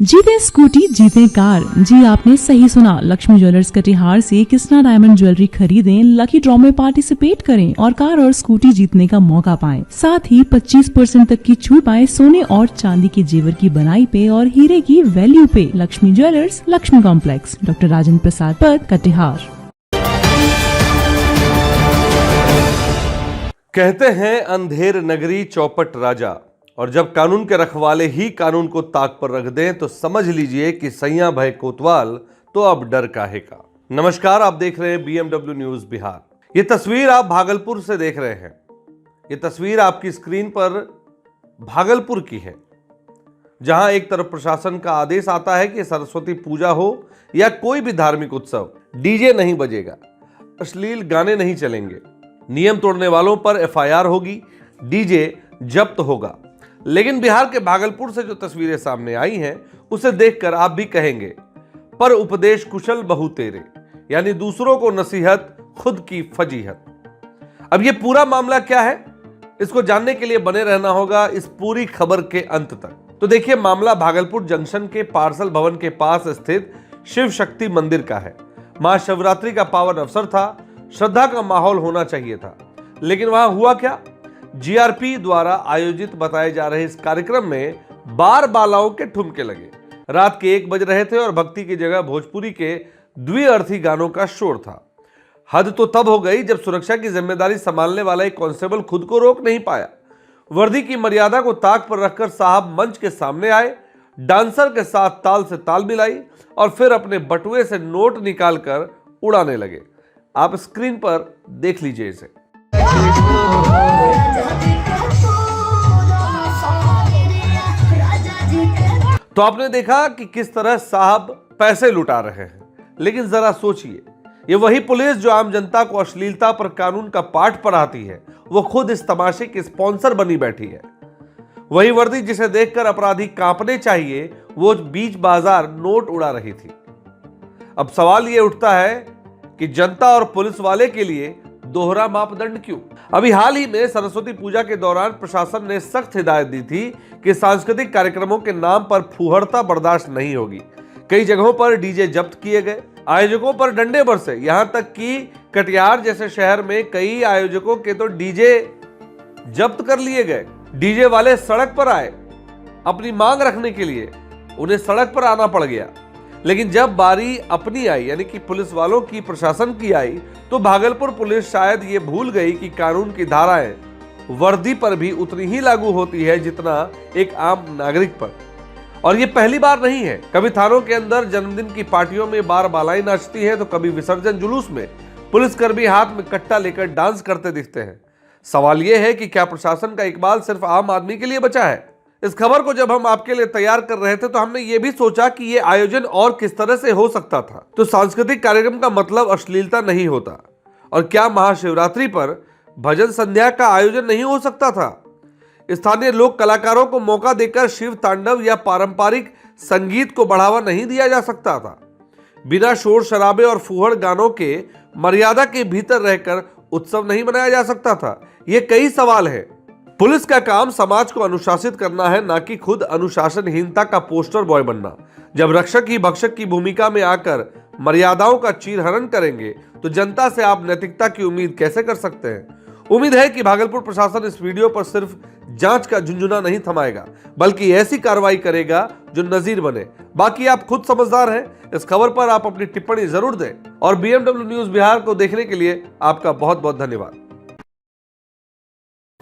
जीते स्कूटी जीते कार। जी आपने सही सुना, लक्ष्मी ज्वेलर्स कटिहार से कृष्णा डायमंड ज्वेलरी खरीदें, लकी ड्रॉ में पार्टिसिपेट करें और कार और स्कूटी जीतने का मौका पाएं। साथ ही 25% तक की छूट पाएं सोने और चांदी के जेवर की बनाई पे और हीरे की वैल्यू पे। Lakshmi jewellers, Lakshmi complex, doctor Rajendra Prasad Path, Katihar. कहते हैं अंधेर नगरी चौपट राजा, और जब कानून के रखवाले ही कानून को ताक पर रख दें तो समझ लीजिए कि सैया भय कोतवाल तो अब डर काहे का। नमस्कार, आप देख रहे हैं BMW न्यूज बिहार। ये तस्वीर आप भागलपुर से देख रहे हैं। ये तस्वीर आपकी स्क्रीन पर भागलपुर की है, जहां एक तरफ प्रशासन का आदेश आता है कि सरस्वती पूजा हो या कोई भी धार्मिक उत्सव, डीजे नहीं बजेगा, अश्लील गाने नहीं चलेंगे, नियम तोड़ने वालों पर FIR होगी, डीजे जब्त होगा। लेकिन बिहार के भागलपुर से जो तस्वीरें सामने आई हैं उसे देखकर आप भी कहेंगे, पर उपदेश कुशल बहु तेरे, यानी दूसरों को नसीहत, खुद की फजीहत। अब ये पूरा मामला क्या है, इसको जानने के लिए बने रहना होगा इस पूरी खबर के अंत तक। तो देखिए, मामला भागलपुर जंक्शन के पार्सल भवन के पास स्थित शिव शक्ति मंदिर का है। महाशिवरात्रि का पावन अवसर था, श्रद्धा का माहौल होना चाहिए था, लेकिन वहां हुआ क्या? GRP द्वारा आयोजित बताए जा रहे इस कार्यक्रम में बार बालाओं के ठुमके लगे। रात के 1 बज रहे थे और भक्ति की जगह भोजपुरी के द्विअर्थी गानों का शोर था। हद तो तब हो गई जब सुरक्षा की जिम्मेदारी संभालने वाला एक कांस्टेबल खुद को रोक नहीं पाया। वर्दी की मर्यादा को ताक पर रखकर साहब मंच के सामने आए, डांसर के साथ ताल से ताल मिलाई और फिर अपने बटुए से नोट निकालकर उड़ाने लगे। आप स्क्रीन पर देख लीजिए इसे। तो आपने देखा कि किस तरह साहब पैसे लुटा रहे हैं, लेकिन जरा सोचिए, ये वही पुलिस जो आम जनता को अश्लीलता पर कानून का पाठ पढ़ाती है, वो खुद इस तमाशे की स्पॉन्सर बनी बैठी है। वही वर्दी जिसे देखकर अपराधी कांपने चाहिए, वो बीच बाजार नोट उड़ा रही थी। अब सवाल ये उठता है कि जनता और पुलिस वाले के लिए दोहरा मापदंड क्यों? अभी हाल ही में सरस्वती पूजा के दौरान प्रशासन ने सख्त हिदायत दी थी कि सांस्कृतिक कार्यक्रमों के नाम पर फुहड़ता बर्दाश्त नहीं होगी। कई जगहों पर डीजे जब्त किए गए, आयोजकों पर डंडे बरसे, यहां तक कि कटिहार जैसे शहर में कई आयोजकों के तो डीजे जब्त कर लिए गए। डीजे वाले सड़क पर आए अपनी मांग रखने के लिए, उन्हें सड़क पर आना पड़ गया। लेकिन जब बारी अपनी आई, यानी कि पुलिस वालों की, प्रशासन की आई, तो भागलपुर पुलिस शायद ये भूल गई कि कानून की धाराएं वर्दी पर भी उतनी ही लागू होती है जितना एक आम नागरिक पर। और ये पहली बार नहीं है। कभी थानों के अंदर जन्मदिन की पार्टियों में बार बालाई नाचती है, तो कभी विसर्जन जुलूस में पुलिसकर्मी हाथ में कट्टा लेकर डांस करते दिखते हैं। सवाल यह है कि क्या प्रशासन का इकबाल सिर्फ आम आदमी के लिए बचा है? इस खबर को जब हम आपके लिए तैयार कर रहे थे तो हमने ये भी सोचा कि ये आयोजन और किस तरह से हो सकता था। तो सांस्कृतिक कार्यक्रम का मतलब अश्लीलता नहीं होता, और क्या महाशिवरात्रि पर भजन संध्या का आयोजन नहीं हो सकता था? स्थानीय लोक कलाकारों को मौका देकर शिव तांडव या पारंपरिक संगीत को बढ़ावा नहीं दिया जा सकता था? बिना शोर शराबे और फूहड़ गानों के मर्यादा के भीतर रहकर उत्सव नहीं मनाया जा सकता था? ये कई सवाल है। पुलिस का काम समाज को अनुशासित करना है, ना कि खुद अनुशासनहीनता का पोस्टर बॉय बनना। जब रक्षक ही भक्षक की भूमिका में आकर मर्यादाओं का चीरहरण करेंगे तो जनता से आप नैतिकता की उम्मीद कैसे कर सकते हैं? उम्मीद है कि भागलपुर प्रशासन इस वीडियो पर सिर्फ जांच का झुंझुना नहीं थमाएगा, बल्कि ऐसी कार्रवाई करेगा जो नजीर बने। बाकी आप खुद समझदार हैं। इस खबर पर आप अपनी टिप्पणी जरूर दें, और BMW न्यूज बिहार को देखने के लिए आपका बहुत बहुत धन्यवाद।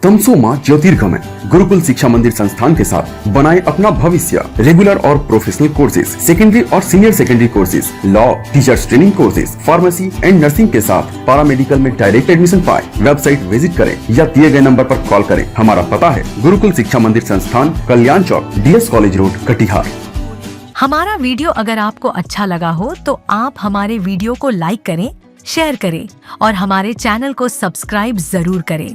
तमसोमा ज्योतिर्गमय गुरुकुल शिक्षा मंदिर संस्थान के साथ बनाए अपना भविष्य। रेगुलर और प्रोफेशनल कोर्सेज, सेकेंडरी और senior secondary courses, law, teachers training courses, pharmacy and nursing के साथ पैरामेडिकल में डायरेक्ट एडमिशन पाए। वेबसाइट विजिट करें या दिए गए नंबर पर कॉल करें। हमारा पता है गुरुकुल शिक्षा मंदिर संस्थान, कल्याण चौक, DS कॉलेज रोड, कटिहार। हमारा वीडियो अगर आपको अच्छा लगा हो तो आप हमारे वीडियो को लाइक करें, शेयर करें और हमारे चैनल को सब्सक्राइब जरूर करें।